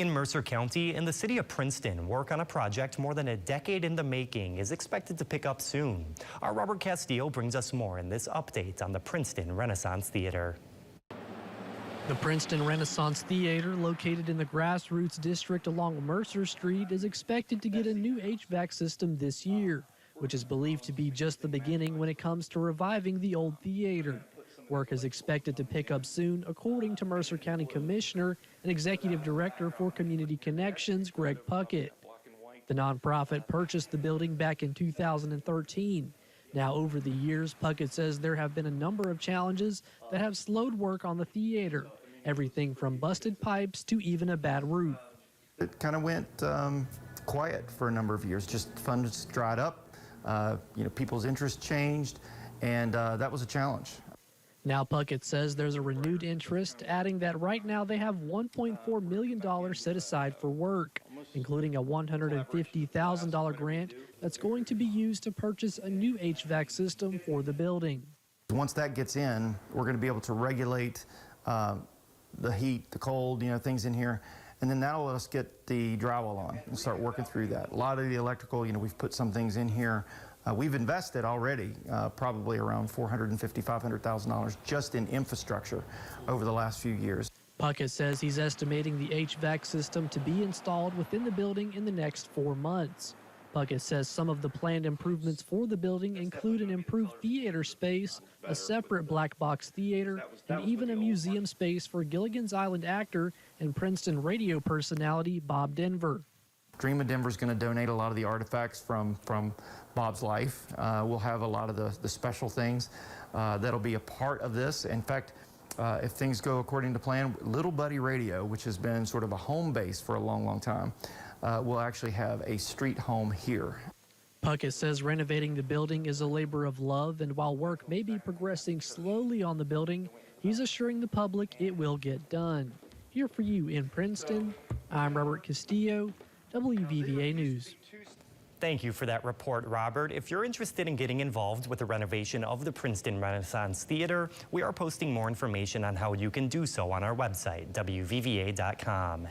In Mercer County, in the city of Princeton, work on a project more than a decade in the making is expected to pick up soon. Our Robert Castillo brings us more in this update on the Princeton Renaissance Theater. The Princeton Renaissance Theater, located in the Grassroots District along Mercer Street, is expected to get a new HVAC system this year, which is believed to be just the beginning when it comes to reviving the old theater. Work is expected to pick up soon, according to Mercer County Commissioner and Executive Director for Community Connections, Greg Puckett. The nonprofit purchased the building back in 2013. Now, over the years, Puckett says there have been a number of challenges that have slowed work on the theater, everything from busted pipes to even a bad roof. It kind of went quiet for a number of years. Just funds dried up, people's interest changed, and that was a challenge. Now Puckett says there's a renewed interest, adding that right now they have $1.4 million set aside for work, including a $150,000 grant that's going to be used to purchase a new HVAC system for the building. Once that gets in, we're going to be able to regulate the heat, the cold, things in here, and then that'll let us get the drywall on and start working through that. A lot of the electrical, we've put some things in here. We've invested already probably around $450,000 to $500,000 just in infrastructure over the last few years. Puckett says he's estimating the HVAC system to be installed within the building in the next 4 months. Puckett says some of the planned improvements for the building include an improved theater space, a separate black box theater, and even a museum space for Gilligan's Island actor and Princeton radio personality Bob Denver. Dream of Denver is going to donate a lot of the artifacts from Bob's life. We'll have a lot of the special things that'll be a part of this. In fact, if things go according to plan, Little Buddy Radio, which has been sort of a home base for a long, long time, will actually have a street home here. Puckett says renovating the building is a labor of love, and while work may be progressing slowly on the building, he's assuring the public it will get done. Here for you in Princeton, I'm Robert Castillo, WVVA News. Thank you for that report, Robert. If you're interested in getting involved with the renovation of the Princeton Renaissance Theater, we are posting more information on how you can do so on our website, WVVA.com.